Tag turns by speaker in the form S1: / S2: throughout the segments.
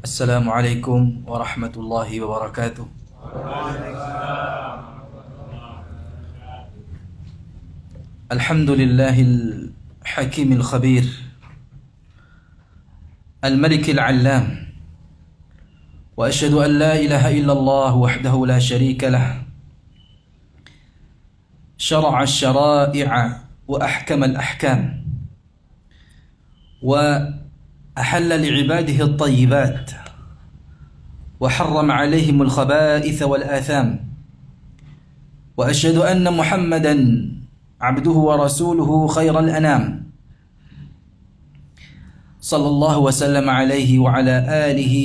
S1: Assalamualaikum warahmatullahi wabarakatuh. Alhamdulillahil hakimil khabir, al-malikil allam, wa asyhadu an la ilaha illallah wahdahu la syarika lah, syara'a asy-syara'i'a wa ahkama al-ahkam, wa أحل لعباده الطيبات وحرم عليهم الخبائث والآثام وأشهد أن محمدا عبده ورسوله خير الأنام صلى الله وسلم عليه وعلى آله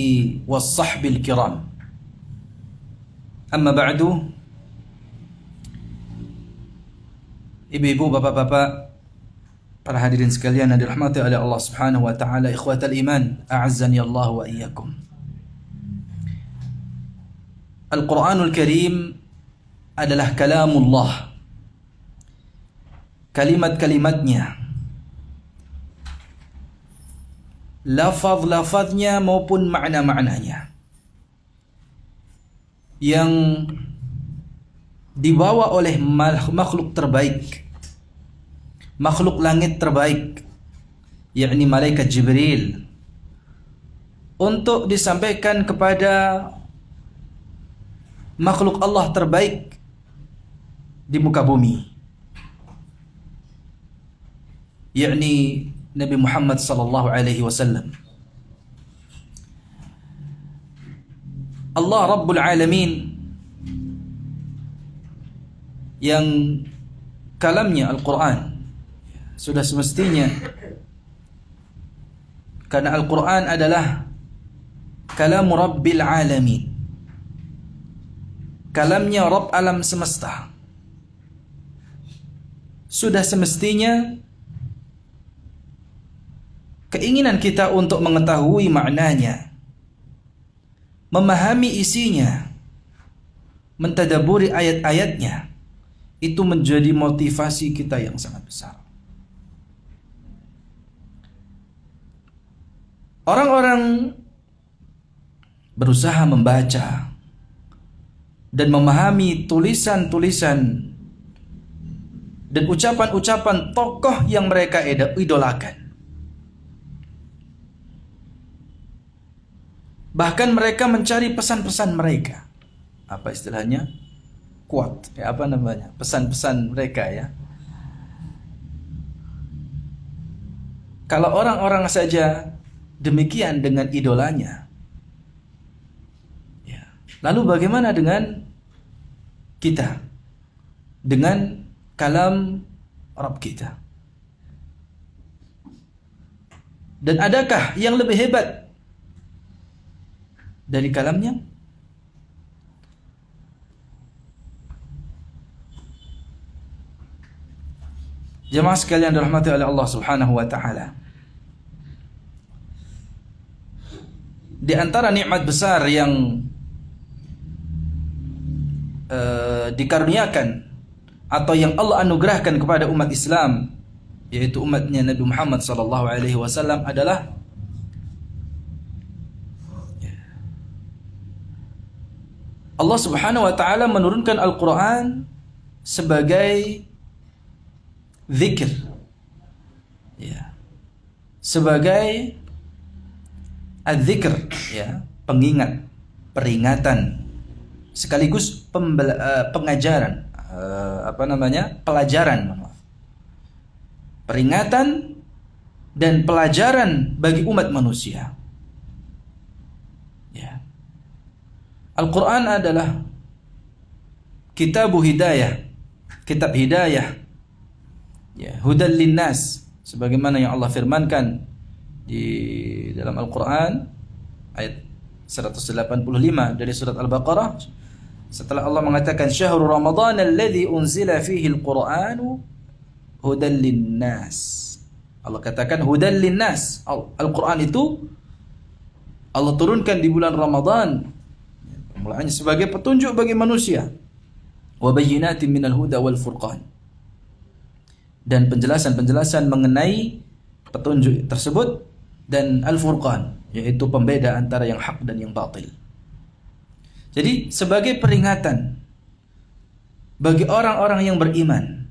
S1: والصحب الكرام. أما بعد، ibu-ibu, bapak-bapak, para hadirin sekalian yang dirahmati oleh Allah Subhanahu wa taala, ikhwatal iman, a'azzani Allah wa iyyakum. Al-Qur'anul Karim adalah kalamullah. Kalimat-kalimatnya, lafaz-lafaznya maupun makna-maknanya yang dibawa oleh makhluk terbaik, makhluk langit terbaik, yakni malaikat Jibril, untuk disampaikan kepada makhluk Allah terbaik di muka bumi, yakni Nabi Muhammad sallallahu alaihi wasallam. Allah Rabbul Alamin yang kalamnya Al-Quran sudah semestinya, karena Al-Quran adalah kalam Rabbil Alamin, kalamnya Rabb alam semesta. Sudah semestinya keinginan kita untuk mengetahui maknanya, memahami isinya, mentadaburi ayat-ayatnya, itu menjadi motivasi kita yang sangat besar. Orang-orang berusaha membaca dan memahami tulisan-tulisan dan ucapan-ucapan tokoh yang mereka idolakan. Bahkan mereka mencari pesan-pesan mereka. Apa istilahnya? Quote, apa namanya? Pesan-pesan mereka, ya. Kalau orang-orang saja demikian dengan idolanya, ya, lalu bagaimana dengan kita, dengan kalam Rabb kita? Dan adakah yang lebih hebat dari kalamnya? Jemaah sekalian dirahmati oleh Allah Subhanahu wa taala, di antara nikmat besar yang dikaruniakan atau yang Allah anugerahkan kepada umat Islam, yaitu umatnya Nabi Muhammad sallallahu alaihi wasallam, adalah Allah Subhanahu wa taala menurunkan Al-Quran sebagai zikir, ya, sebagai az-zikr, ya, pengingat, peringatan, sekaligus pengajaran, pelajaran, peringatan dan pelajaran bagi umat manusia. Ya. Al-Quran adalah kitabu hidayah, kitab hidayah, ya, hudal linnas, sebagaimana yang Allah firmankan di dalam Al-Quran ayat 185 dari surat Al-Baqarah, setelah Allah mengatakan syahrul Ramadan alladzi unzila fihi al-Qur'anu hudal linnas, Allah katakan hudal linnas. Al-Quran itu Allah turunkan di bulan Ramadan, permulaannya sebagai petunjuk bagi manusia, wa bayyinatin minal huda wal furqan, dan penjelasan-penjelasan mengenai petunjuk tersebut dan Al-Furqan, yaitu pembeda antara yang hak dan yang batil. Jadi sebagai peringatan bagi orang-orang yang beriman,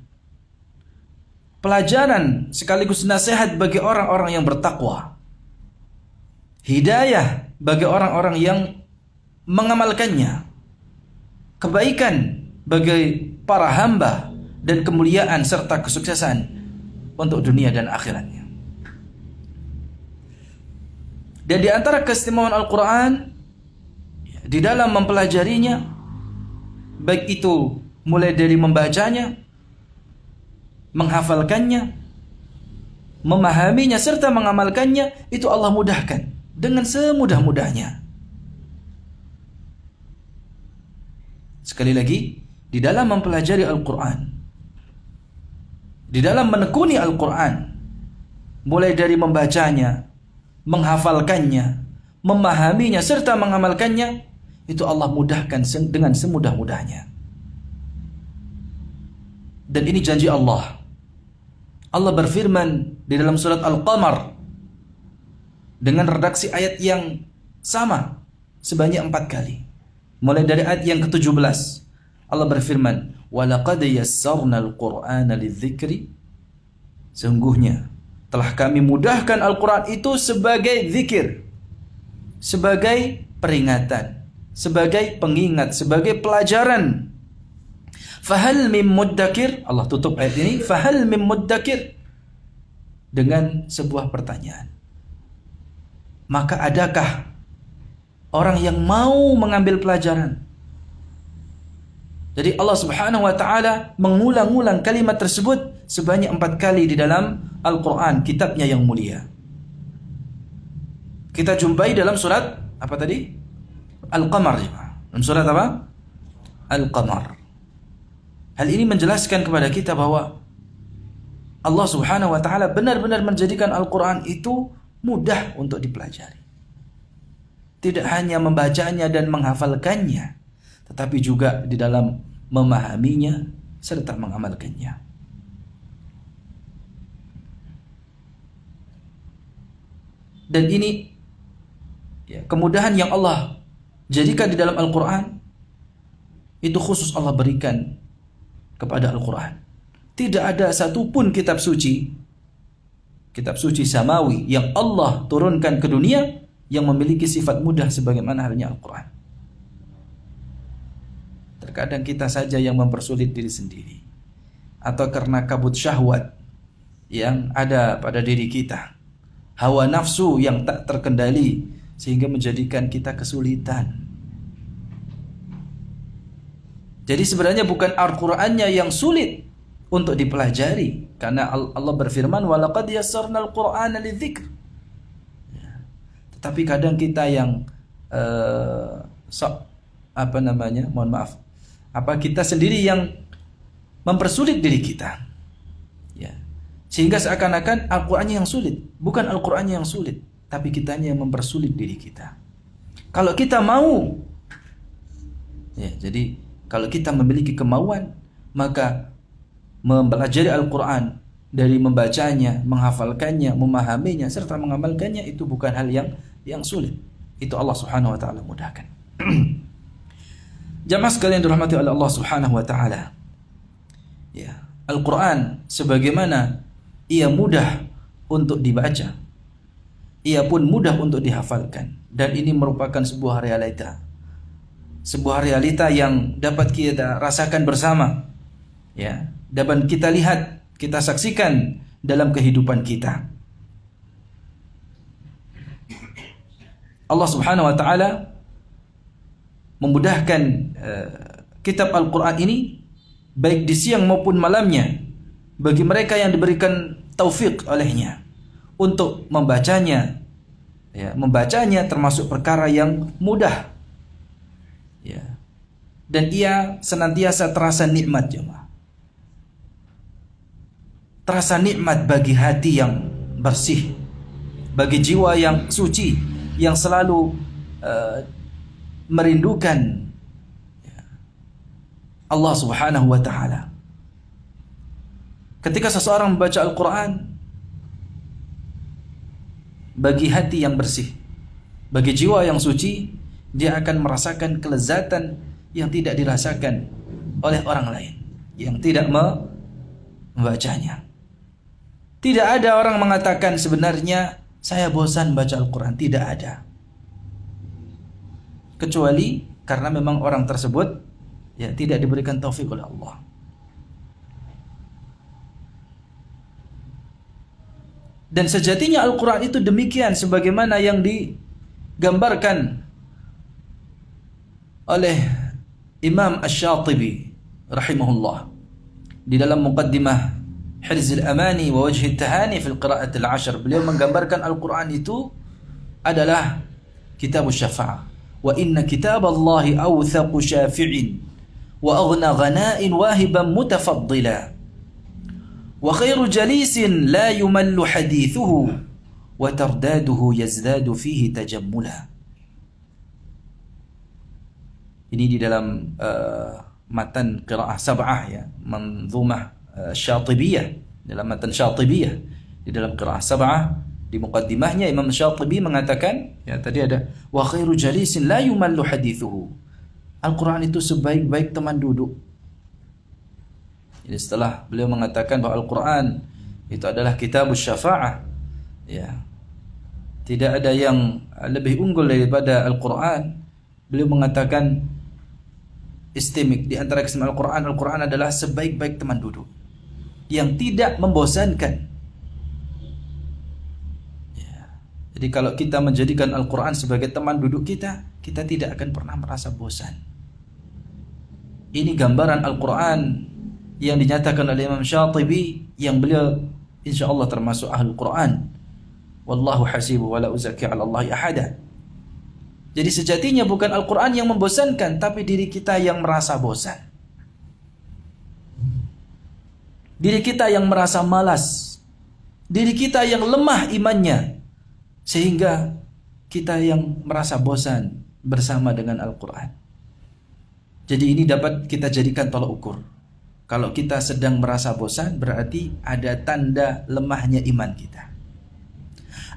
S1: pelajaran sekaligus nasihat bagi orang-orang yang bertakwa, hidayah bagi orang-orang yang mengamalkannya, kebaikan bagi para hamba, dan kemuliaan serta kesuksesan untuk dunia dan akhiratnya. Dan di antara keistimewaan Al-Quran di dalam mempelajarinya, baik itu mulai dari membacanya, menghafalkannya, memahaminya serta mengamalkannya, itu Allah mudahkan dengan semudah-mudahnya. Sekali lagi, di dalam mempelajari Al-Quran, di dalam menekuni Al-Quran, mulai dari membacanya, menghafalkannya, memahaminya serta mengamalkannya, itu Allah mudahkan dengan semudah-mudahnya. Dan ini janji Allah. Allah berfirman di dalam surat Al-Qamar dengan redaksi ayat yang sama sebanyak 4 kali. Mulai dari ayat yang ke-17, Allah berfirman, "Walaqad yassarnal Qur'ana lidzikri." Sungguhnya telah kami mudahkan Al-Quran itu sebagai zikir, sebagai peringatan, sebagai pengingat, sebagai pelajaran. Fahal mim muddakir. Allah tutup ayat ini, fahal mim muddakir, dengan sebuah pertanyaan. Maka adakah orang yang mau mengambil pelajaran? Jadi Allah Subhanahu wa ta'ala mengulang-ulang kalimat tersebut sebanyak 4 kali di dalam Al-Quran, kitabnya yang mulia. Kita jumpai dalam surat apa tadi? Al-Qamar. Dalam surat apa? Al-Qamar. Hal ini menjelaskan kepada kita bahwa Allah Subhanahu wa ta'ala benar-benar menjadikan Al-Quran itu mudah untuk dipelajari. Tidak hanya membacanya dan menghafalkannya, tetapi juga di dalam memahaminya serta mengamalkannya. Dan ini kemudahan yang Allah jadikan di dalam Al-Quran, itu khusus Allah berikan kepada Al-Quran. Tidak ada satupun kitab suci samawi yang Allah turunkan ke dunia yang memiliki sifat mudah sebagaimana halnya Al-Quran. Terkadang kita saja yang mempersulit diri sendiri, atau karena kabut syahwat yang ada pada diri kita, hawa nafsu yang tak terkendali, sehingga menjadikan kita kesulitan. Jadi sebenarnya bukan Al-Qur'annya yang sulit untuk dipelajari, karena Allah berfirman, walaqad yassarnal Qur'ana lidzikr. Tetapi kadang kita yang kita sendiri yang mempersulit diri kita, sehingga seakan-akan Al-Qur'annya yang sulit. Bukan Al-Qur'annya yang sulit, tapi kitanya yang mempersulit diri kita. Kalau kita mau, jadi kalau kita memiliki kemauan, maka mempelajari Al-Quran dari membacanya, menghafalkannya, memahaminya serta mengamalkannya itu bukan hal yang sulit. Itu Allah Subhanahu wa ta'ala mudahkan. Jamaah sekalian dirahmati oleh Allah Subhanahu wa ta'ala. Al-Quran sebagaimana ia mudah untuk dibaca, ia pun mudah untuk dihafalkan, dan ini merupakan sebuah realita. Sebuah realita yang dapat kita rasakan bersama, dapat kita lihat, kita saksikan dalam kehidupan kita. Allah Subhanahu wa ta'ala memudahkan kitab Al-Quran ini baik di siang maupun malamnya bagi mereka yang diberikan taufik olehnya untuk membacanya. Membacanya termasuk perkara yang mudah, dan ia senantiasa terasa nikmat, jemaah. Terasa nikmat bagi hati yang bersih, bagi jiwa yang suci, yang selalu merindukan Allah Subhanahu wa ta'ala. Ketika seseorang membaca Al-Quran, bagi hati yang bersih, Bagi jiwa yang suci, dia akan merasakan kelezatan yang tidak dirasakan oleh orang lain yang tidak membacanya. Tidak ada orang mengatakan sebenarnya saya bosan baca Al-Quran. Tidak ada. Kecuali karena memang orang tersebut ya tidak diberikan taufik oleh Allah. Dan sejatinya Al-Quran itu demikian sebagaimana yang digambarkan oleh Imam Asy-Syatibi rahimahullah di dalam muqaddimah Hirzul Amani wa Wajhit Tahani fil Qira'at al-Ashr. Beliau menggambarkan Al-Quran itu adalah kitab syafa'ah. Wa inna kitab Allahi awthaqu syafi'in wa aghna ghana'in wahiban mutafaddila wa khairu jalisin la yumallu hadithuhu wa tardaduhu yazdadu fihi tajammula. Ini di dalam matan qiraah sab'ah ya, manzumah Syatibiyah, dalam matan Syatibiyah di dalam qiraah sab'ah di muqaddimahnya Imam Syatibi mengatakan ya tadi ada wa khairu jalisin la yumallu hadithuhu. Al-Quran itu sebaik-baik teman duduk. Jadi setelah beliau mengatakan bahwa Al-Quran itu adalah kitab syafa'ah ya, tidak ada yang lebih unggul daripada Al-Quran, beliau mengatakan istimik di antara keistimewaan Al-Quran, Al-Quran adalah sebaik-baik teman duduk yang tidak membosankan. Ya. Jadi kalau kita menjadikan Al-Quran sebagai teman duduk kita, kita tidak akan pernah merasa bosan. Ini gambaran Al-Quran yang dinyatakan oleh Imam Syatibi, yang beliau insya Allah termasuk Ahlul Quran. Wallahu hasibu wa la uzaki 'ala Allahi ahada. Jadi sejatinya bukan Al-Quran yang membosankan, tapi diri kita yang merasa bosan. Diri kita yang merasa malas. Diri kita yang lemah imannya. Sehingga kita yang merasa bosan bersama dengan Al-Quran. Jadi ini dapat kita jadikan tolak ukur. Kalau kita sedang merasa bosan, berarti ada tanda lemahnya iman kita.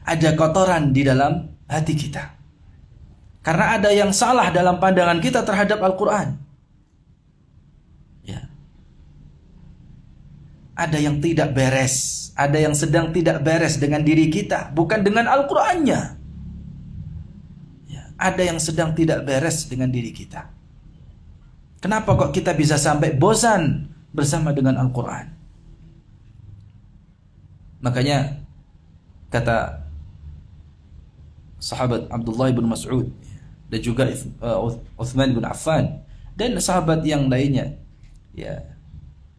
S1: Ada kotoran di dalam hati kita. Karena ada yang salah dalam pandangan kita terhadap Al-Quran. Ya. Ada yang tidak beres. Ada yang sedang tidak beres dengan diri kita. Bukan dengan Al-Qurannya. Ya. Ada yang sedang tidak beres dengan diri kita. Kenapa kok kita bisa sampai bosan bersama dengan Al-Quran? Makanya kata sahabat Abdullah bin Mas'ud dan juga Uthman bin Affan dan sahabat yang lainnya ya,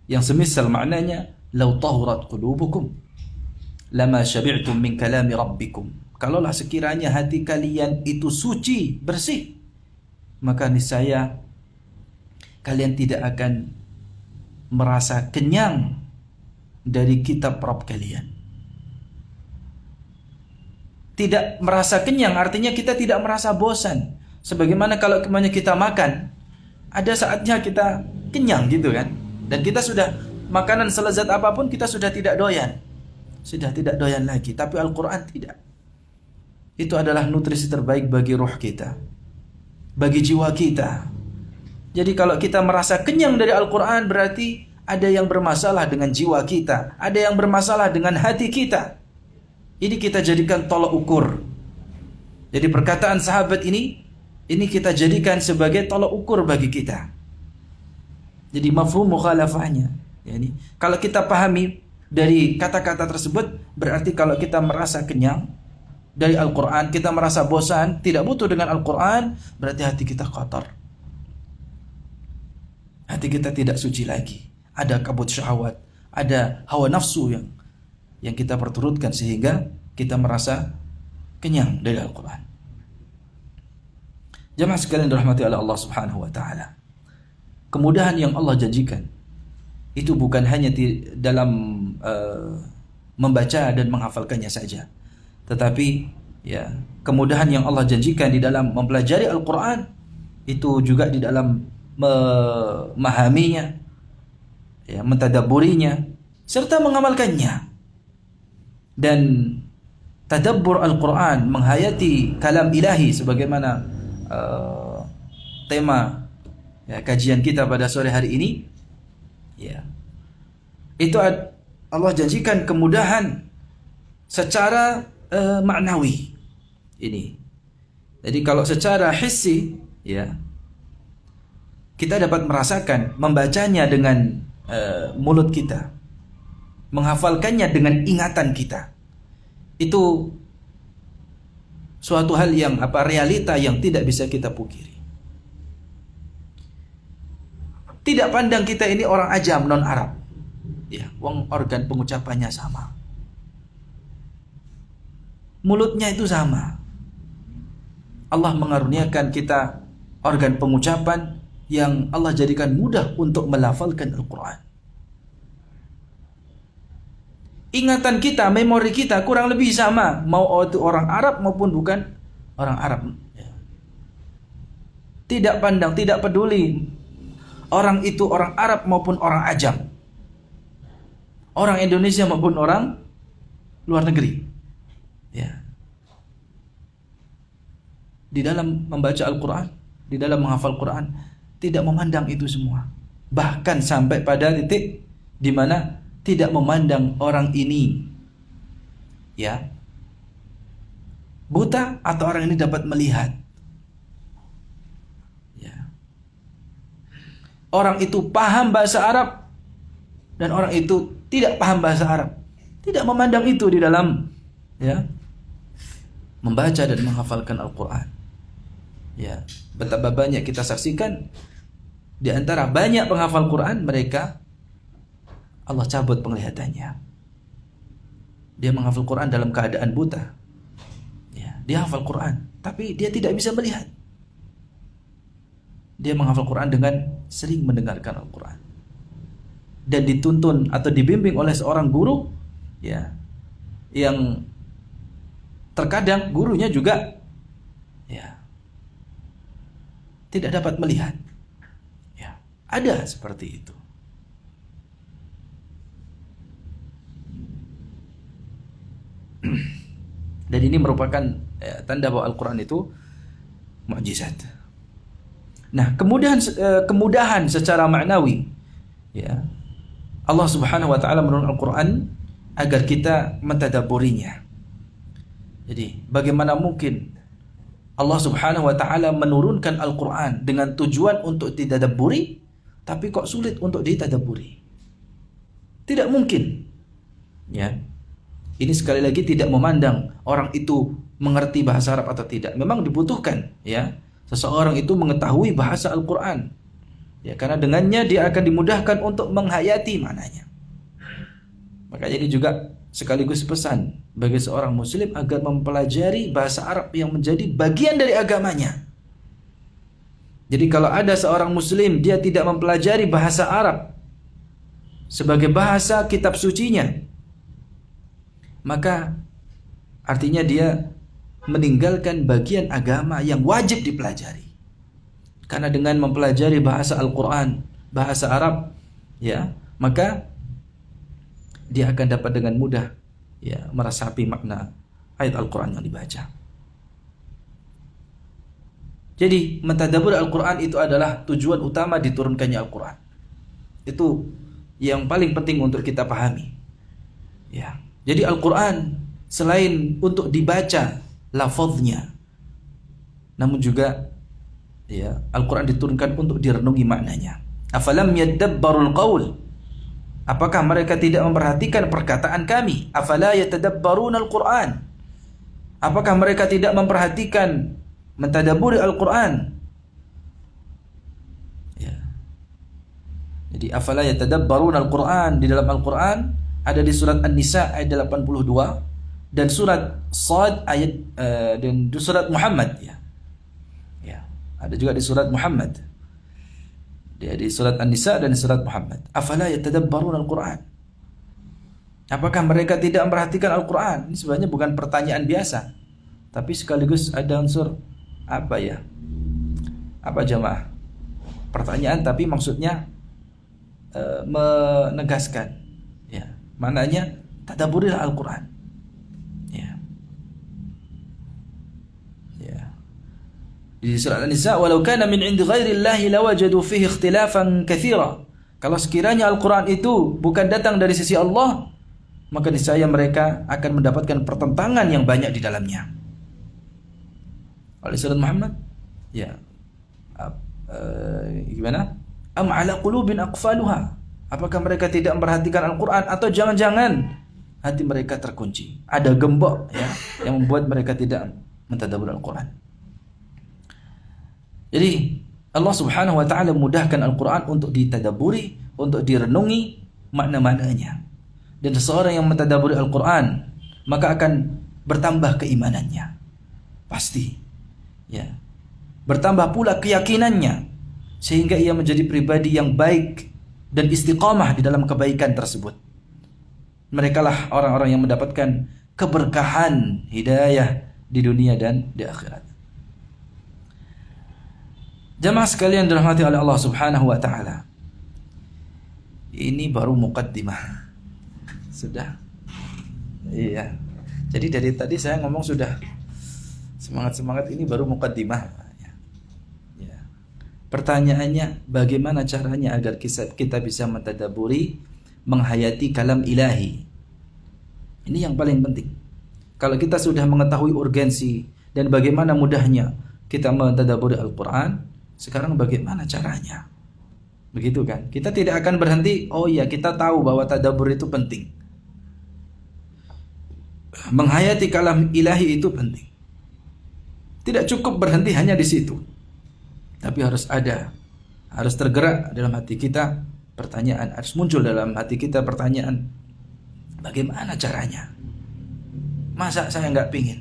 S1: yang semisal maknanya, lau tahurat qulubukum lama syabi'tum min kalami rabbikum. Kalaulah sekiranya hati kalian itu suci, bersih, maka niscaya kalian tidak akan merasa kenyang dari kitab Rabb kalian. Tidak merasa kenyang artinya kita tidak merasa bosan. Sebagaimana kalau kemana kita makan, ada saatnya kita kenyang gitu kan. Dan kita sudah makanan selezat apapun kita sudah tidak doyan. Sudah tidak doyan lagi. Tapi Al-Quran tidak. Itu adalah nutrisi terbaik bagi ruh kita, bagi jiwa kita. Jadi kalau kita merasa kenyang dari Al-Quran, berarti ada yang bermasalah dengan jiwa kita, ada yang bermasalah dengan hati kita. Ini kita jadikan tolak ukur. Jadi perkataan sahabat ini kita jadikan sebagai tolak ukur bagi kita. Jadi mafhum mukhalafahnya. Yani, kalau kita pahami dari kata-kata tersebut, berarti kalau kita merasa kenyang dari Al-Quran, kita merasa bosan, tidak butuh dengan Al-Quran, berarti hati kita kotor. Hati kita tidak suci lagi. Ada kabut syahwat, ada hawa nafsu yang kita perturutkan sehingga kita merasa kenyang dari Al-Quran. Jamaah sekalian dirahmati oleh Allah Subhanahu wa taala. Kemudahan yang Allah janjikan itu bukan hanya dalam membaca dan menghafalkannya saja, tetapi ya, kemudahan yang Allah janjikan di dalam mempelajari Al-Quran itu juga di dalam memahaminya, ya, mentadabburinya, serta mengamalkannya. Dan tadabbur Al-Quran, menghayati kalam ilahi sebagaimana tema ya, kajian kita pada sore hari ini, ya, itu Allah janjikan kemudahan secara maknawi ini. Jadi kalau secara hissi, ya, kita dapat merasakan membacanya dengan mulut kita, menghafalkannya dengan ingatan kita. Itu suatu hal yang realita yang tidak bisa kita pungkiri. Tidak pandang kita ini orang ajam, non Arab. Ya, organ pengucapannya sama. Mulutnya itu sama. Allah mengaruniakan kita organ pengucapan yang Allah jadikan mudah untuk melafalkan Al-Quran. Ingatan kita, memori kita kurang lebih sama, mau itu orang Arab maupun bukan orang Arab. Tidak pandang, tidak peduli orang itu orang Arab maupun orang ajam, orang Indonesia maupun orang luar negeri. Ya. Di dalam membaca Al-Quran, di dalam menghafal Quran, tidak memandang itu semua. Bahkan sampai pada titik di mana tidak memandang orang ini, ya, buta atau orang ini dapat melihat. Ya. Orang itu paham bahasa Arab dan orang itu tidak paham bahasa Arab. Tidak memandang itu di dalam, ya, membaca dan menghafalkan Al-Quran. Ya, betapa banyak kita saksikan di antara banyak penghafal Quran, mereka Allah cabut penglihatannya. Dia menghafal Quran dalam keadaan buta. Ya, dia hafal Quran, tapi dia tidak bisa melihat. Dia menghafal Quran dengan sering mendengarkan Al-Quran. Dan dituntun atau dibimbing oleh seorang guru, ya, yang terkadang gurunya juga, ya, tidak dapat melihat. Ya, ada seperti itu. Dan ini merupakan tanda bahwa Al-Quran itu mukjizat. Nah, kemudahan secara maknawi, ya, Allah Subhanahu wa taala menurunkan Al-Quran agar kita mentadabburinya. Jadi, bagaimana mungkin Allah Subhanahu wa taala menurunkan Al-Quran dengan tujuan untuk ditadabburi, tapi kok sulit untuk ditadabburi? Tidak mungkin. Ya. Ini sekali lagi tidak memandang orang itu mengerti bahasa Arab atau tidak. Memang dibutuhkan, ya, seseorang itu mengetahui bahasa Al-Quran. Ya, karena dengannya dia akan dimudahkan untuk menghayati maknanya. Maka ini juga sekaligus pesan bagi seorang muslim agar mempelajari bahasa Arab yang menjadi bagian dari agamanya. Jadi kalau ada seorang muslim dia tidak mempelajari bahasa Arab sebagai bahasa kitab sucinya, maka artinya dia meninggalkan bagian agama yang wajib dipelajari. Karena dengan mempelajari bahasa Al-Quran, bahasa Arab, ya, maka dia akan dapat dengan mudah, ya, meresapi makna ayat Al-Quran yang dibaca. Jadi mentadabbur Al-Quran itu adalah tujuan utama diturunkannya Al-Quran. Itu yang paling penting untuk kita pahami. Ya. Jadi Al-Quran selain untuk dibaca lafaznya, namun juga, ya, Al-Quran diturunkan untuk direnungi maknanya. Afalam yadabbarul qaul? Apakah mereka tidak memperhatikan perkataan kami? Afala yatadabbaruna Al-Quran? Apakah mereka tidak memperhatikan mentadabburi Al-Quran? Ya. Jadi afala yatadabbaruna Al-Quran, di dalam Al-Quran ada di surat An-Nisa ayat 82 dan surat Shad ayat dan surat Muhammad, ya. Ya, ada juga di surat Muhammad. Dia di surat An-Nisa dan surat Muhammad. Afala yatadabbaruna Al-Quran? Apakah mereka tidak memperhatikan Al-Quran? Ini sebenarnya bukan pertanyaan biasa, tapi sekaligus ada unsur apa, ya? Apa jamaah? Pertanyaan tapi maksudnya menegaskan, ya. Maknanya tadabburilah Al-Quran. Ya. Di surat An-Nisa, "Walau kana min 'indi ghairillahi lawajadu fihi ikhtilafan katsira." Kalau sekiranya Al-Qur'an itu bukan datang dari sisi Allah, maka niscaya mereka akan mendapatkan pertentangan yang banyak di dalamnya. Oleh surat Muhammad, ya. Gimana? Am 'ala qulubin aqfaluha? Apakah mereka tidak memperhatikan Al-Qur'an atau jangan-jangan hati mereka terkunci? Ada gembok ya yang membuat mereka tidak mentadabbur Al-Qur'an. Jadi Allah Subhanahu wa taala mudahkan Al-Qur'an untuk ditadabburi, untuk direnungi makna-maknanya. Dan seseorang yang mentadabburi Al-Qur'an maka akan bertambah keimanannya. Pasti. Ya. Bertambah pula keyakinannya sehingga ia menjadi pribadi yang baik dan istiqamah di dalam kebaikan tersebut. Merekalah orang-orang yang mendapatkan keberkahan hidayah di dunia dan di akhirat. Jamaah sekalian dirahmati oleh Allah Subhanahu wa taala. Ini baru muqaddimah. Sudah. Iya. Jadi dari tadi saya ngomong sudah semangat-semangat, ini baru muqaddimah. Ya. Pertanyaannya, bagaimana caranya agar kita bisa mentadabburi, menghayati kalam ilahi? Ini yang paling penting. Kalau kita sudah mengetahui urgensi dan bagaimana mudahnya kita mentadabburi Al-Qur'an, sekarang bagaimana caranya? Begitu kan? Kita tidak akan berhenti, oh iya kita tahu bahwa tadabbur itu penting. Menghayati kalam ilahi itu penting. Tidak cukup berhenti hanya di situ. Tapi harus tergerak dalam hati kita pertanyaan, harus muncul dalam hati kita pertanyaan, bagaimana caranya? Masa saya nggak pingin?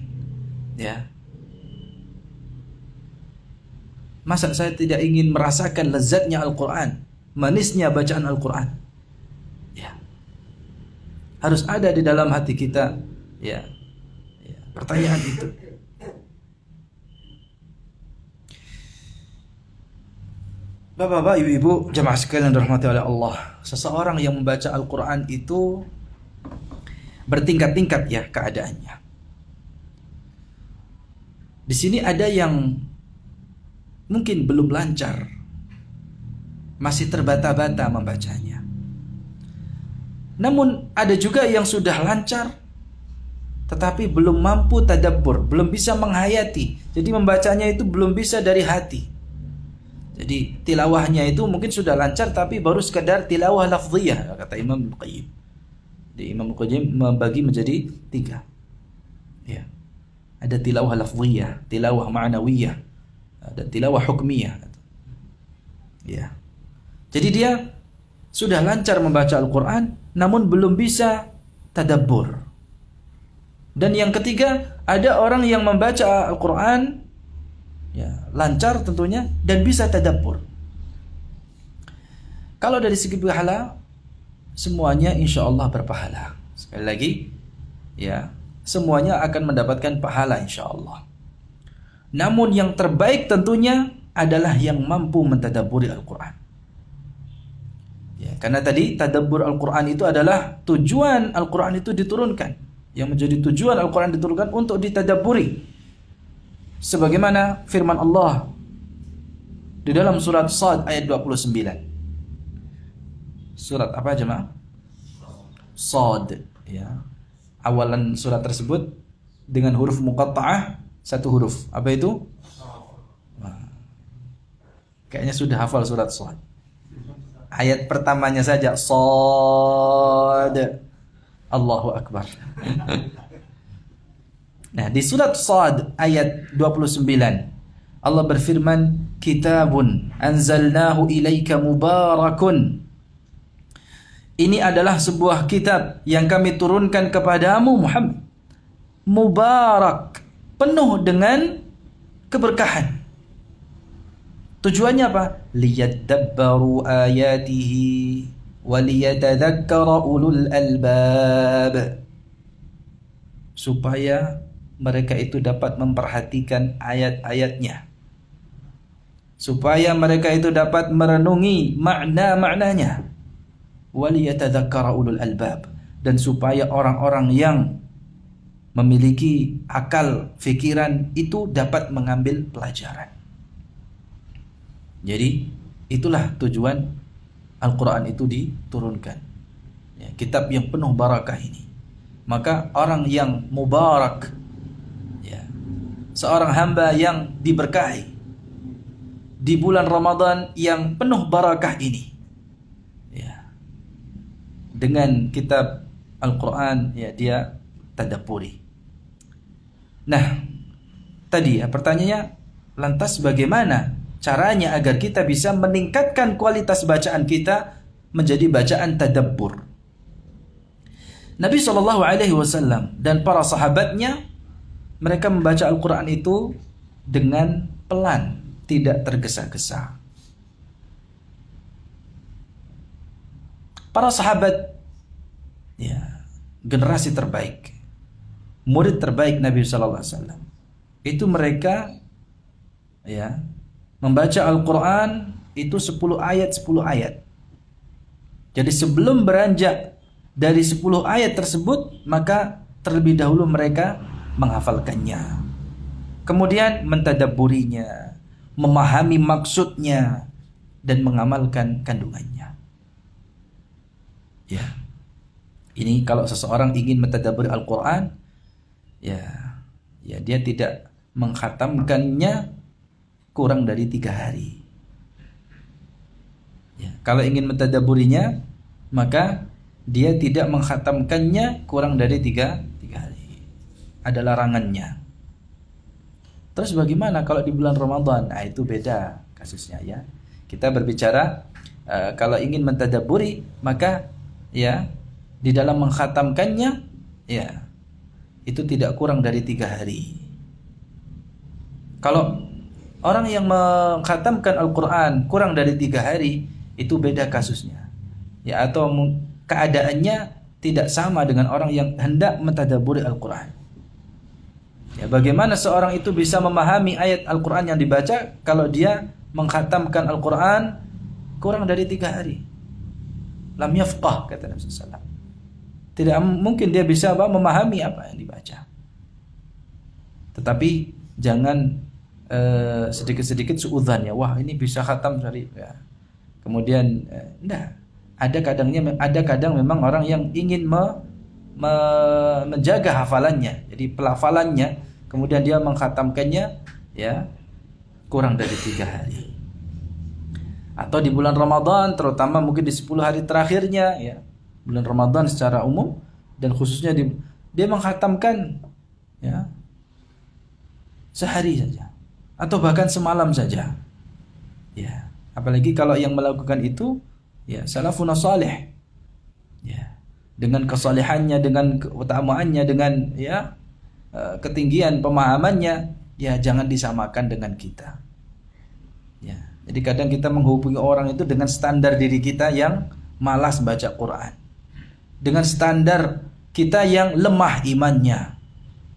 S1: Ya. Masa saya tidak ingin merasakan lezatnya Al-Quran, manisnya bacaan Al-Quran? Ya. Harus ada di dalam hati kita, ya, pertanyaan itu. Bapak-bapak, ibu-ibu, jamaah sekalian dirahmati oleh Allah. Seseorang yang membaca Al-Quran itu bertingkat-tingkat ya keadaannya. Di sini ada yang mungkin belum lancar, masih terbata-bata membacanya. Namun ada juga yang sudah lancar, tetapi belum mampu tadabbur, belum bisa menghayati. Jadi membacanya itu belum bisa dari hati. Jadi tilawahnya itu mungkin sudah lancar, tapi baru sekadar tilawah lafziyah, kata Imam Al-Qayyim. Imam Al-Qayyim membagi menjadi 3. Ya. Ada tilawah lafziyah, tilawah ma'nawiyah, dan tilawah hukmiyah. Ya. Jadi dia sudah lancar membaca Al-Quran, namun belum bisa tadabbur. Dan yang ketiga, ada orang yang membaca Al-Quran, ya, lancar tentunya, dan bisa tadabbur. Kalau dari segi pahala, semuanya insya Allah berpahala. Sekali lagi, ya, semuanya akan mendapatkan pahala insya Allah. Namun yang terbaik tentunya adalah yang mampu mentadabburi Al-Quran. Ya, karena tadi tadabbur Al-Quran itu adalah tujuan Al-Quran itu diturunkan. Yang menjadi tujuan Al-Quran diturunkan untuk ditadabburi. Sebagaimana firman Allah di dalam surat Shad ayat 29. Surat apa jemaah? Shad. Ya. Awalan surat tersebut dengan huruf muqatta'ah, 1 huruf. Apa itu? Nah, kayaknya sudah hafal surat Shad. Ayat pertamanya saja Shad. Allahu Akbar. Nah, di surat Shad ayat 29 Allah berfirman, kitabun anzalnahu ilaika mubarakun. Ini adalah sebuah kitab yang kami turunkan kepadamu Muhammad, mubarak, penuh dengan keberkahan. Tujuannya apa? Liyadabbaru ayatihi waliyatadzakkara ulul albab. Supaya mereka itu dapat memperhatikan ayat-ayatnya. Supaya mereka itu dapat merenungi makna-maknanya. Waliyatadzakkara ulul albab. Dan supaya orang-orang yang memiliki akal, fikiran itu dapat mengambil pelajaran. Jadi itulah tujuan Al-Quran itu diturunkan. Ya, kitab yang penuh barakah ini. Maka orang yang mubarak, ya, seorang hamba yang diberkahi di bulan Ramadan yang penuh barakah ini, ya, dengan kitab Al-Quran, ya, dia tadabburi. Nah, tadi ya pertanyaannya, lantas bagaimana caranya agar kita bisa meningkatkan kualitas bacaan kita menjadi bacaan tadabbur? Nabi SAW dan para sahabatnya, mereka membaca Al-Quran itu dengan pelan, tidak tergesa-gesa. Para sahabat, ya, generasi terbaik, murid terbaik Nabi SAW, itu mereka, ya, membaca Al-Quran itu 10 ayat 10 ayat. Jadi sebelum beranjak dari 10 ayat tersebut, maka terlebih dahulu mereka menghafalkannya, kemudian mentadabburinya, memahami maksudnya, dan mengamalkan kandungannya. Ya, ini kalau seseorang ingin mentadabburi Al-Quran, ya dia tidak mengkhatamkannya kurang dari 3 hari. Ya, kalau ingin mentadabburinya, maka dia tidak mengkhatamkannya kurang dari 3 hari. Ada larangannya. Terus bagaimana kalau di bulan Ramadan? Nah, itu beda kasusnya, ya. Kita berbicara kalau ingin mentadabburi, maka ya di dalam mengkhatamkannya, ya, itu tidak kurang dari 3 hari. Kalau orang yang mengkhatamkan Al-Quran kurang dari 3 hari, itu beda kasusnya, ya, atau keadaannya tidak sama dengan orang yang hendak mentadabburi Al-Quran. Ya, bagaimana seorang itu bisa memahami ayat Al-Quran yang dibaca kalau dia mengkhatamkan Al-Quran kurang dari 3 hari? Lam yafqah, kata Nabi SAW. Tidak mungkin dia bisa memahami apa yang dibaca. Tetapi jangan sedikit-sedikit suudzon, ya, wah ini bisa khatam dari, ya. Kemudian enggak. Ada kadang memang orang yang ingin menjaga hafalannya, jadi pelafalannya, kemudian dia mengkhatamkannya, ya, kurang dari 3 hari. Atau di bulan Ramadan, terutama mungkin di 10 hari terakhirnya, ya, bulan Ramadan secara umum dan khususnya dia mengkhatamkan, ya, sehari saja atau bahkan semalam saja, ya. Apalagi kalau yang melakukan itu, ya, salafun salih, ya, dengan kesalehannya, dengan keutamaannya, dengan, ya, ketinggian pemahamannya, ya, jangan disamakan dengan kita, ya. Jadi kadang kita menghubungi orang itu dengan standar diri kita yang malas baca Quran, dengan standar kita yang lemah imannya,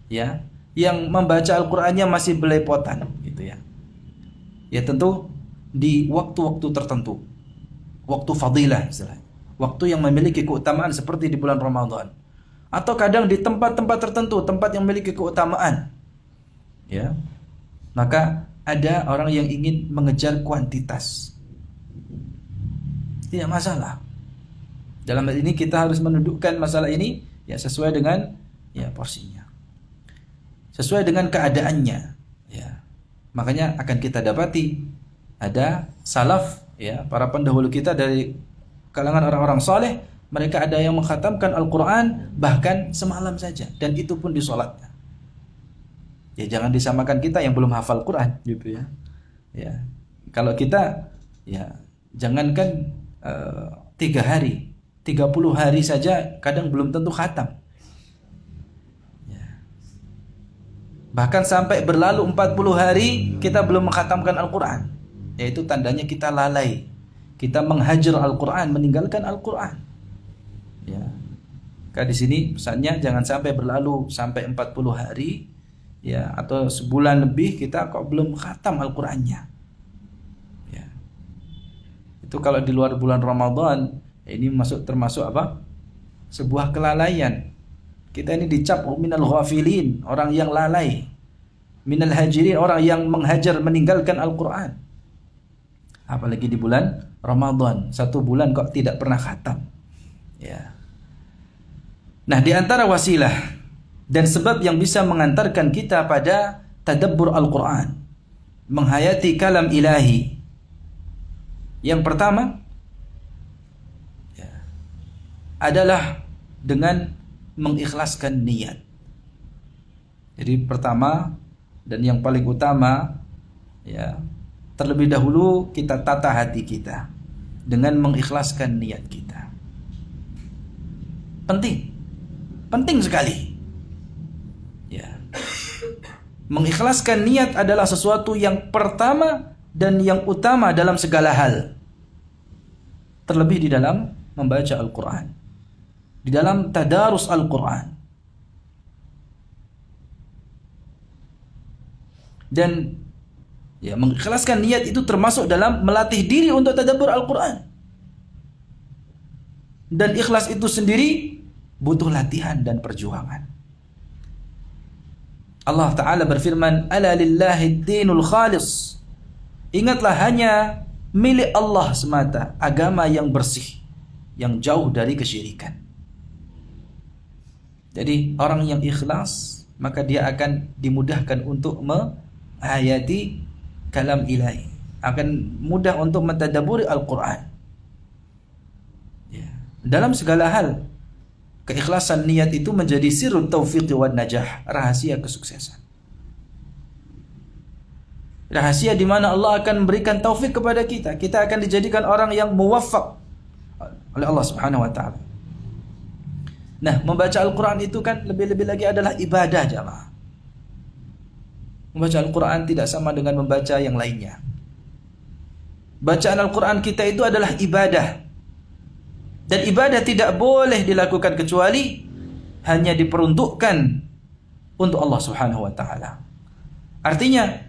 S1: ya, yang membaca Al-Qurannya masih belepotan, gitu, ya. Ya, tentu di waktu-waktu tertentu, waktu fadilah, istilahnya, waktu yang memiliki keutamaan seperti di bulan Ramadan, atau kadang di tempat-tempat tertentu, tempat yang memiliki keutamaan, ya, maka ada orang yang ingin mengejar kuantitas. Tidak masalah. Dalam hal ini kita harus mendudukkan masalah ini, ya, sesuai dengan, ya, porsinya, sesuai dengan keadaannya, ya. Makanya akan kita dapati ada salaf, ya, para pendahulu kita dari kalangan orang-orang saleh, mereka ada yang mengkhatamkan Al-Quran bahkan semalam saja, dan itu pun di sholatnya. Ya, jangan disamakan kita yang belum hafal Quran, gitu, ya. Ya, kalau kita, ya, jangankan 3 hari, 30 hari saja kadang belum tentu khatam. Ya. Bahkan sampai berlalu 40 hari kita belum mengkhatamkan Al-Quran. Yaitu tandanya kita lalai, kita menghajar Al-Quran, meninggalkan Al-Quran, ya. Maka di sini pesannya jangan sampai berlalu sampai 40 hari, ya, atau sebulan lebih kita kok belum khatam Al-Qurannya, ya. Itu kalau di luar bulan Ramadan, ini termasuk apa? Sebuah kelalaian. Kita ini dicap minal ghafilin, orang yang lalai, minal hajirin, orang yang menghajar, meninggalkan Al-Quran. Apalagi di bulan Ramadan, 1 bulan kok tidak pernah khatam. Ya. Nah, di antara wasilah dan sebab yang bisa mengantarkan kita pada tadabbur Al-Quran, menghayati kalam ilahi, yang pertama ya, adalah dengan mengikhlaskan niat. Jadi pertama dan yang paling utama ya, terlebih dahulu kita tata hati kita dengan mengikhlaskan niat kita. Penting sekali. Ya. Mengikhlaskan niat adalah sesuatu yang pertama dan yang utama dalam segala hal. Terlebih di dalam membaca Al-Quran, di dalam tadarus Al-Quran. Dan ya, mengikhlaskan niat itu termasuk dalam melatih diri untuk tadabbur Al-Quran. Dan ikhlas itu sendiri butuh latihan dan perjuangan. Allah Ta'ala berfirman, "Ala lillahi ad-dinul khalis." Ingatlah, hanya milik Allah semata agama yang bersih, yang jauh dari kesyirikan. Jadi orang yang ikhlas, maka dia akan dimudahkan untuk menghayati kalam ilahi, akan mudah untuk mentadabburi Al-Quran ya. Dalam segala hal, keikhlasan niat itu menjadi sirrut taufiq wan najah, rahasia kesuksesan, rahasia di mana Allah akan memberikan taufik kepada kita. Kita akan dijadikan orang yang muwaffaq oleh Allah Subhanahu wa taala. Nah, membaca Al-Quran itu kan lebih-lebih lagi adalah ibadah, jamaah. Membaca Al-Quran tidak sama dengan membaca yang lainnya. Bacaan Al-Quran kita itu adalah ibadah. Dan ibadah tidak boleh dilakukan kecuali hanya diperuntukkan untuk Allah Subhanahu wa taala. Artinya,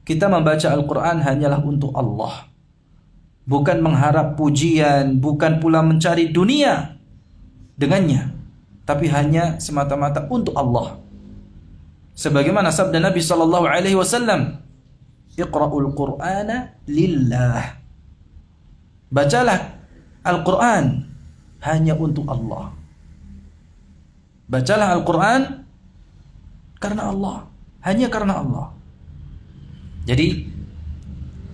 S1: kita membaca Al-Quran hanyalah untuk Allah. Bukan mengharap pujian, bukan pula mencari dunia dengannya, tapi hanya semata-mata untuk Allah. Sebagaimana sabda Nabi sallallahu alaihi wasallam, "Iqra'ul Qur'ana lillah." Bacalah Al-Qur'an hanya untuk Allah. Bacalah Al-Qur'an karena Allah, hanya karena Allah. Jadi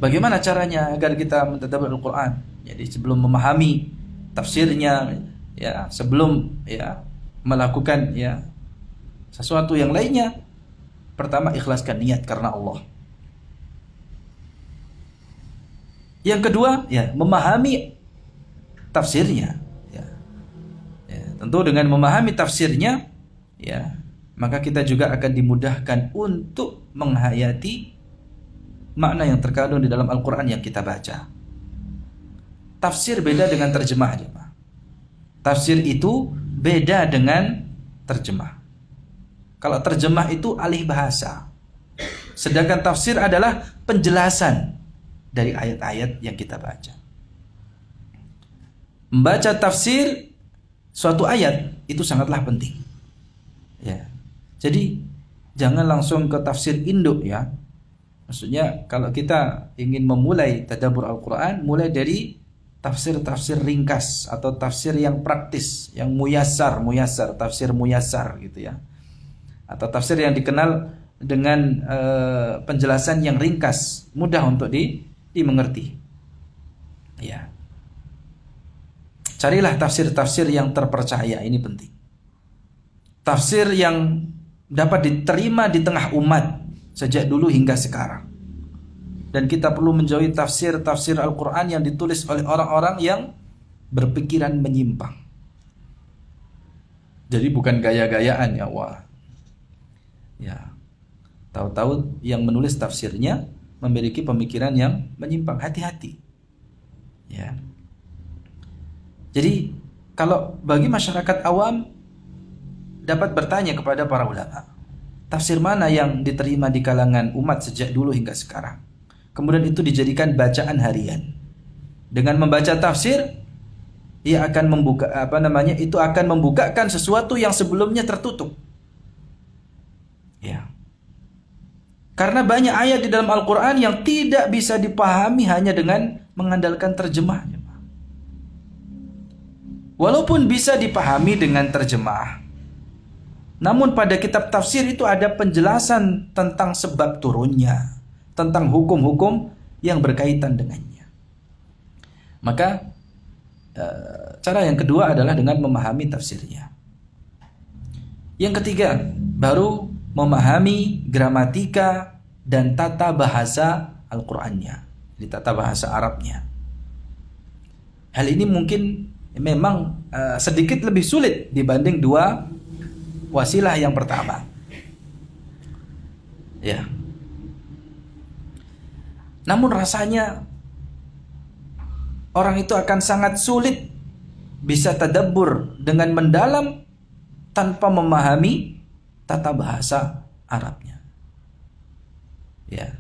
S1: bagaimana caranya agar kita mentadabbur Al-Qur'an? Jadi sebelum memahami tafsirnya ya, sebelum ya melakukan ya sesuatu yang lainnya, pertama ikhlaskan niat karena Allah. Yang kedua, ya memahami tafsirnya. Ya, tentu dengan memahami tafsirnya, ya maka kita juga akan dimudahkan untuk menghayati makna yang terkandung di dalam Al-Quran yang kita baca. Tafsir beda dengan terjemah, jemaah. Tafsir itu beda dengan terjemah. Kalau terjemah itu alih bahasa, sedangkan tafsir adalah penjelasan dari ayat-ayat yang kita baca. Membaca tafsir suatu ayat itu sangatlah penting. Ya. Jadi jangan langsung ke tafsir induk ya. Maksudnya kalau kita ingin memulai tadabbur Al-Quran, mulai dari tafsir-tafsir ringkas atau tafsir yang praktis, yang muyassar, tafsir muyassar gitu ya. Atau tafsir yang dikenal dengan penjelasan yang ringkas, mudah untuk dimengerti. Ya. Carilah tafsir-tafsir yang terpercaya, ini penting. Tafsir yang dapat diterima di tengah umat sejak dulu hingga sekarang. Dan kita perlu menjauhi tafsir-tafsir Al-Quran yang ditulis oleh orang-orang yang berpikiran menyimpang. Jadi bukan gaya-gayaan ya, wah. Ya, tahu-tahu yang menulis tafsirnya memiliki pemikiran yang menyimpang. Hati-hati. Ya. Jadi kalau bagi masyarakat awam dapat bertanya kepada para ulama, tafsir mana yang diterima di kalangan umat sejak dulu hingga sekarang, kemudian itu dijadikan bacaan harian. Dengan membaca tafsir, ia akan membuka itu akan membukakan sesuatu yang sebelumnya tertutup. Ya. Karena banyak ayat di dalam Al-Quran yang tidak bisa dipahami hanya dengan mengandalkan terjemah. Walaupun bisa dipahami dengan terjemah, namun pada kitab tafsir itu ada penjelasan tentang sebab turunnya, tentang hukum-hukum yang berkaitan dengannya. Maka cara yang kedua adalah dengan memahami tafsirnya. Yang ketiga, baru memahami gramatika dan tata bahasa Al-Qur'annya, di tata bahasa Arabnya. Hal ini mungkin memang sedikit lebih sulit dibanding dua wasilah yang pertama. Ya. Namun rasanya orang itu akan sangat sulit bisa tadabbur dengan mendalam tanpa memahami tata bahasa Arabnya. Ya.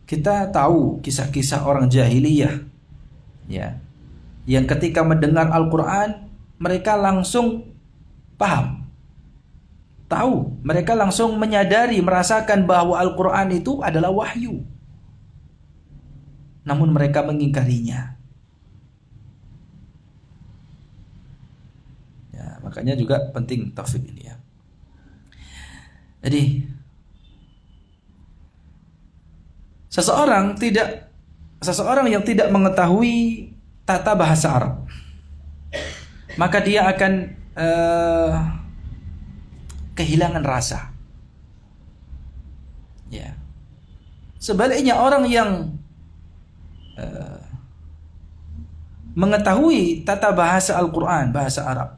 S1: Kita tahu kisah-kisah orang jahiliyah, ya, yang ketika mendengar Al-Quran mereka langsung paham, tahu, mereka langsung menyadari, merasakan bahwa Al-Quran itu adalah wahyu. Namun mereka mengingkarinya. Ya, makanya juga penting taufik ini, ya. Jadi seseorang yang tidak mengetahui tata bahasa Arab, maka dia akan kehilangan rasa. Ya. Sebaliknya orang yang mengetahui tata bahasa Al-Quran, bahasa Arab,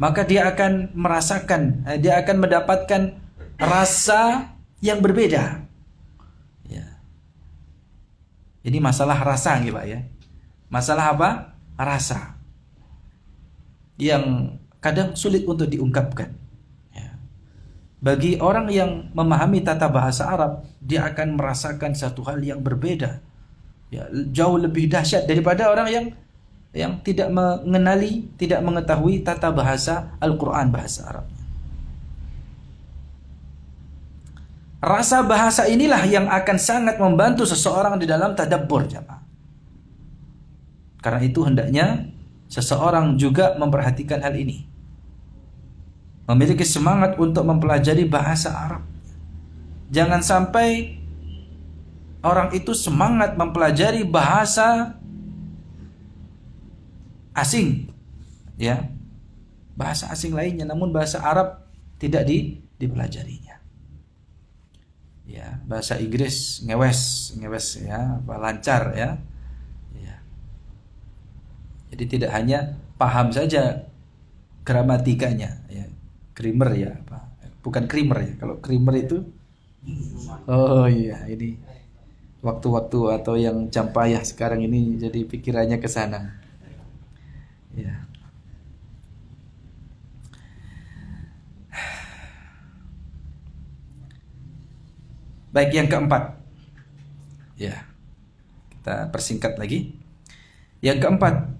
S1: maka dia akan merasakan, dia akan mendapatkan rasa yang berbeda. Ya. Ini masalah rasa, gitu Pak, ya. Masalah apa? Rasa yang kadang sulit untuk diungkapkan. Ya. Bagi orang yang memahami tata bahasa Arab, dia akan merasakan satu hal yang berbeda, ya, jauh lebih dahsyat daripada orang yang tidak mengenali, tidak mengetahui tata bahasa Al-Quran, bahasa Arab. Rasa bahasa inilah yang akan sangat membantu seseorang di dalam tadabbur, jemaah. Karena itu hendaknya seseorang juga memperhatikan hal ini, memiliki semangat untuk mempelajari bahasa Arab. Jangan sampai orang itu semangat mempelajari bahasa asing, ya, bahasa asing lainnya, namun bahasa Arab tidak dipelajarinya. Ya, bahasa Inggris ngewes ya, apa lancar, ya. Jadi tidak hanya paham saja gramatikanya, ya. Krimer, ya, apa? Bukan krimer, ya. Kalau krimer itu, oh iya, ini waktu-waktu atau yang jam payah sekarang ini, jadi pikirannya ke sana. Ya. Baik, yang keempat, ya, kita persingkat lagi. Yang keempat,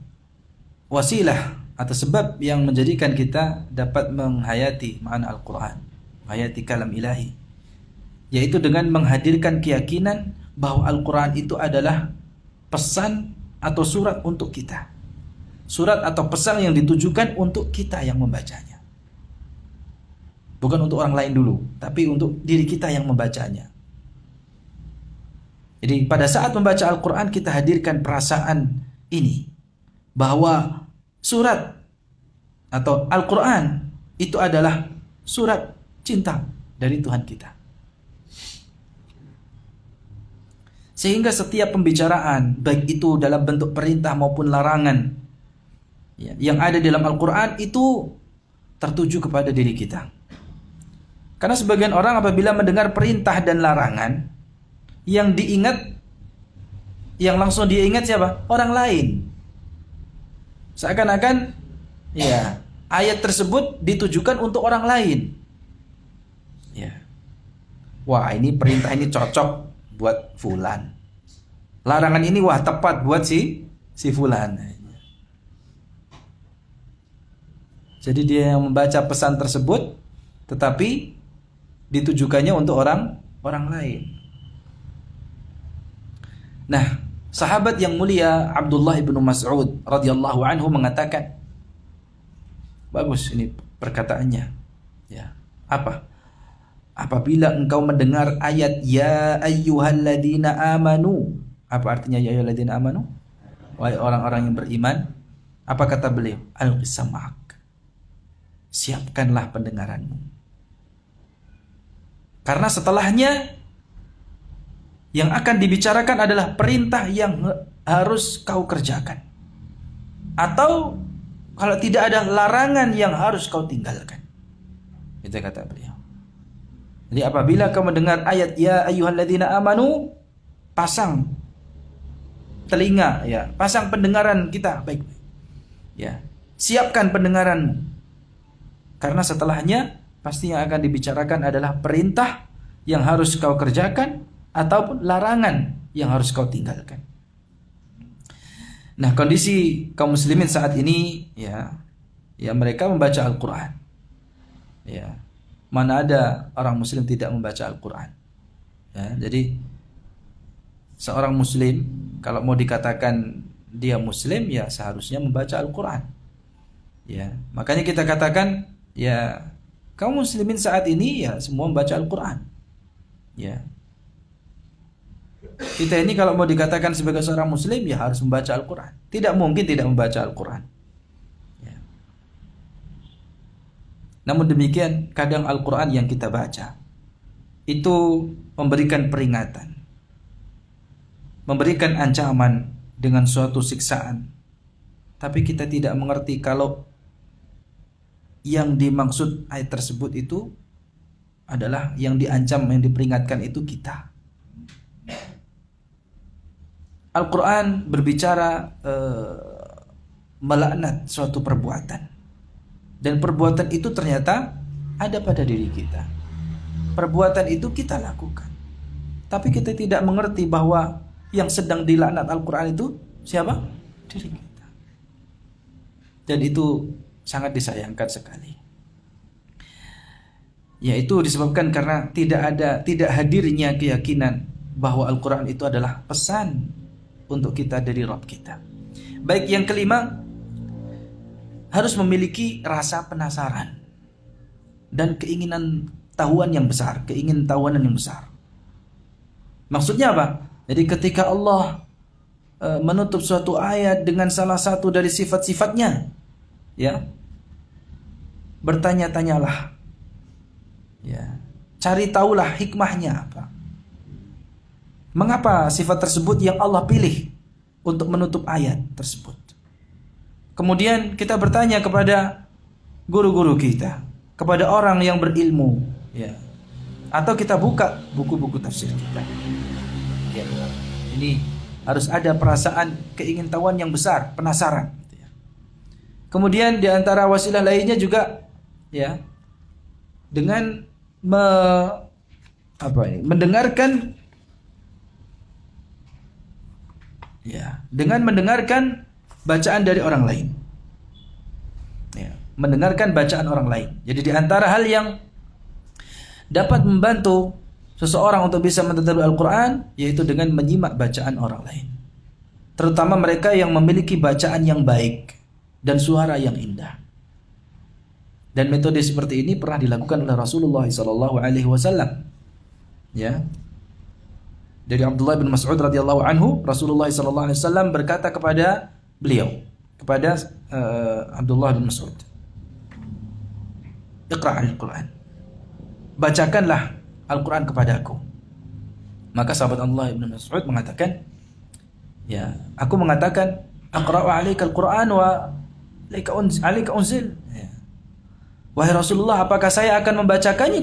S1: wasilah atau sebab yang menjadikan kita dapat menghayati makna Al-Quran, menghayati kalam ilahi, yaitu dengan menghadirkan keyakinan bahwa Al-Quran itu adalah pesan atau surat untuk kita, surat atau pesan yang ditujukan untuk kita yang membacanya, bukan untuk orang lain dulu, tapi untuk diri kita yang membacanya. Jadi pada saat membaca Al-Quran kita hadirkan perasaan ini, bahwa surat atau Al-Quran itu adalah surat cinta dari Tuhan kita. Sehingga setiap pembicaraan, baik itu dalam bentuk perintah maupun larangan, ya, yang ada dalam Al-Quran itu tertuju kepada diri kita. Karena sebagian orang apabila mendengar perintah dan larangan, yang langsung dia ingat siapa? Orang lain. Seakan-akan, ya, ayat tersebut ditujukan untuk orang lain. Ya. Wah, ini perintah ini cocok buat fulan. Larangan ini wah tepat buat si fulan. Jadi dia yang membaca pesan tersebut, tetapi ditujukannya untuk orang lain. Nah, sahabat yang mulia Abdullah ibnu Mas'ud radhiyallahu anhu mengatakan, bagus ini perkataannya. Ya, apa? Apabila engkau mendengar ayat ya ayyuhalladzina amanu. Apa artinya ya ayyuhalladzina amanu? Wahai orang-orang yang beriman, apa kata beliau? Al-qisama'ak. Siapkanlah pendengaranmu. Karena setelahnya yang akan dibicarakan adalah perintah yang harus kau kerjakan. Atau kalau tidak ada larangan yang harus kau tinggalkan. Itu kata beliau. Jadi apabila kau mendengar ayat ya ayyuhalladzina amanu, pasang telinga, ya, pasang pendengaran kita baik. Ya, siapkan pendengaranmu. Karena setelahnya pasti yang akan dibicarakan adalah perintah yang harus kau kerjakan ataupun larangan yang harus kau tinggalkan. Nah, kondisi kaum muslimin saat ini ya mereka membaca Al-Qur'an. Ya. Mana ada orang muslim tidak membaca Al-Qur'an. Ya, jadi seorang muslim kalau mau dikatakan dia muslim ya seharusnya membaca Al-Qur'an. Ya, makanya kita katakan ya kaum muslimin saat ini ya semua membaca Al-Qur'an. Ya. Kita ini kalau mau dikatakan sebagai seorang muslim ya harus membaca Al-Qur'an. Tidak mungkin tidak membaca Al-Qur'an. Ya. Namun demikian kadang Al-Qur'an yang kita baca itu memberikan peringatan, memberikan ancaman dengan suatu siksaan. Tapi kita tidak mengerti kalau yang dimaksud ayat tersebut itu adalah yang diancam, yang diperingatkan itu kita. Al-Quran berbicara melaknat suatu perbuatan. Dan perbuatan itu ternyata ada pada diri kita. Perbuatan itu kita lakukan. Tapi kita tidak mengerti bahwa yang sedang dilaknat Al-Quran itu siapa? Diri kita. Dan itu sangat disayangkan sekali. Yaitu disebabkan karena tidak hadirnya keyakinan bahwa Al-Quran itu adalah pesan untuk kita dari Rabb kita. Baik, yang kelima, harus memiliki rasa penasaran dan keinginan tahuan yang besar, keingin tahuan yang besar. Maksudnya apa? Jadi ketika Allah menutup suatu ayat dengan salah satu dari sifat-sifatnya, ya, bertanya-tanyalah, ya, cari tahulah hikmahnya apa. Mengapa sifat tersebut yang Allah pilih untuk menutup ayat tersebut? Kemudian kita bertanya kepada guru-guru kita, kepada orang yang berilmu, ya, atau kita buka buku-buku tafsir kita. Ya, ini harus ada perasaan keingintahuan yang besar, penasaran. Kemudian di antara wasilah lainnya juga, ya, dengan mendengarkan, ya, dengan mendengarkan bacaan dari orang lain. Ya, mendengarkan bacaan orang lain. Jadi di antara hal yang dapat membantu seseorang untuk bisa mentadabbur Al-Quran yaitu dengan menyimak bacaan orang lain. Terutama mereka yang memiliki bacaan yang baik dan suara yang indah. Dan metode seperti ini pernah dilakukan oleh Rasulullah SAW. Ya. Dari Abdullah bin Mas'ud radhiyallahu anhu, Rasulullah SAW berkata kepada beliau, kepada Abdullah bin Mas'ud, Iqra' al-Quran, bacakanlah Al-Quran kepadaku. Maka sahabat Abdullah bin Mas'ud mengatakan, ya, aku mengatakan, Aqra'u 'alaika al-Quran wa 'alaika unzil. Ya. Wahai Rasulullah, apakah saya akan membacakannya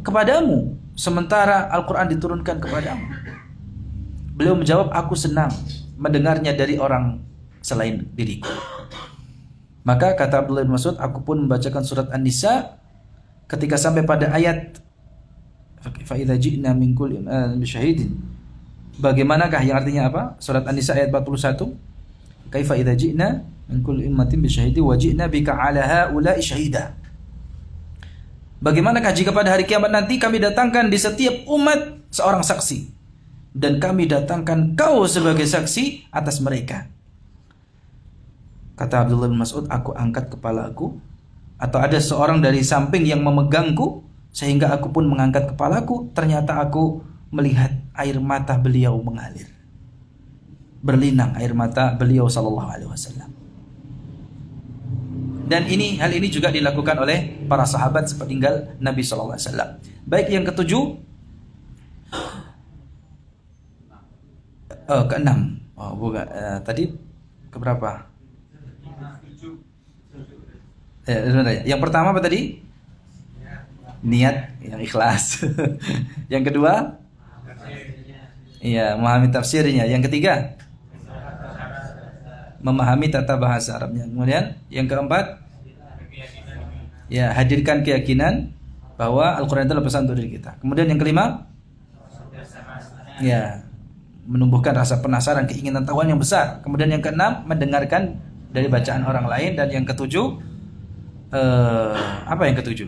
S1: kepadamu sementara Al-Quran diturunkan kepadamu? Beliau menjawab, aku senang mendengarnya dari orang selain diriku. Maka kata Abdullah bin Mas'ud, aku pun membacakan surat An-Nisa ketika sampai pada ayat fa idza ji'na min kulli syahidin. Bagaimanakah, yang artinya apa? Surat An-Nisa ayat 41. Kaifa idza ji'na min kulli ummatin bi syahidin wa ji'na bika 'ala haula'i syahida. Bagaimanakah jika pada hari kiamat nanti kami datangkan di setiap umat seorang saksi, dan kami datangkan kau sebagai saksi atas mereka. Kata Abdullah bin Mas'ud, aku angkat kepalaku, atau ada seorang dari samping yang memegangku, sehingga aku pun mengangkat kepalaku, ternyata aku melihat air mata beliau mengalir, berlinang air mata beliau sallallahu alaihi wasallam. Dan hal ini juga dilakukan oleh para sahabat sepeninggal Nabi sallallahu alaihi wasallam. Baik, yang ketujuh, keenam. Oh, bukan. Tadi keberapa? Yang pertama apa tadi? Niat yang ikhlas. Yang kedua? Iya, memahami tafsirnya. Yang ketiga? Memahami tata bahasa Arabnya. Kemudian yang keempat? Ya, hadirkan keyakinan bahwa Al-Quran itu adalah pesan untuk diri kita. Kemudian yang kelima? Ya, menumbuhkan rasa penasaran, keinginan tahuan yang besar. Kemudian yang keenam, mendengarkan dari bacaan orang lain. Dan yang ketujuh, apa yang ketujuh?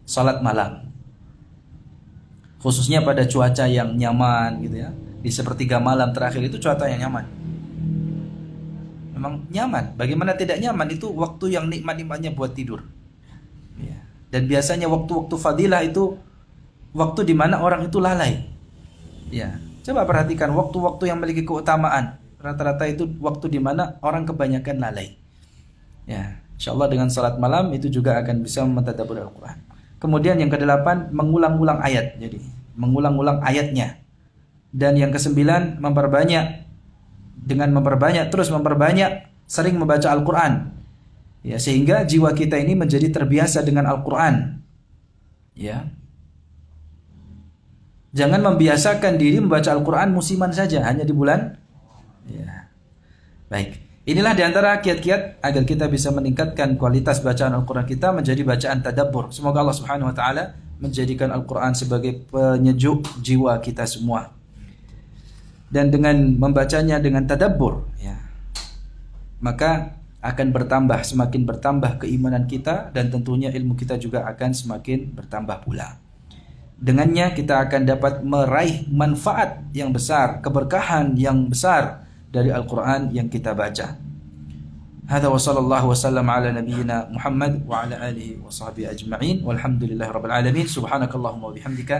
S1: Salat malam. Khususnya pada cuaca yang nyaman gitu ya. Di sepertiga malam terakhir itu cuaca yang nyaman. Memang nyaman. Bagaimana tidak nyaman? Itu waktu yang nikmat-nikmatnya buat tidur. Ya. Dan biasanya waktu-waktu fadilah itu waktu di mana orang itu lalai. Ya. Coba perhatikan waktu-waktu yang memiliki keutamaan. Rata-rata itu waktu di mana orang kebanyakan lalai. Ya. InsyaAllah dengan salat malam itu juga akan bisa mentadabbur Al-Quran. Kemudian yang kedelapan, mengulang-ulang ayat. Jadi mengulang-ulang ayatnya. Dan yang kesembilan, terus memperbanyak, sering membaca Al-Quran. Ya, sehingga jiwa kita ini menjadi terbiasa dengan Al-Quran. Ya. Jangan membiasakan diri membaca Al-Quran musiman saja, hanya di bulan. Ya. Baik. Inilah diantara kiat-kiat agar kita bisa meningkatkan kualitas bacaan Al-Quran kita menjadi bacaan tadabbur. Semoga Allah Subhanahu Wa Taala menjadikan Al-Quran sebagai penyejuk jiwa kita semua. Dan dengan membacanya dengan tadabbur, ya, maka akan semakin bertambah keimanan kita, dan tentunya ilmu kita juga akan semakin bertambah pula. Dengannya kita akan dapat meraih manfaat yang besar, keberkahan yang besar dari Al-Quran yang kita baca. Hadza wa sallallahu wasallam ala nabiyyina Muhammad wa ala alihi wa sahbihi ajma'in walhamdulillahi rabbil alamin. Subhanakallahumma wa bihamdika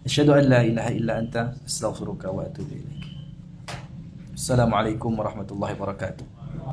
S1: asyhadu an la ilaha illa anta astaghfiruka wa atubu ilaik. Assalamualaikum warahmatullahi wabarakatuh.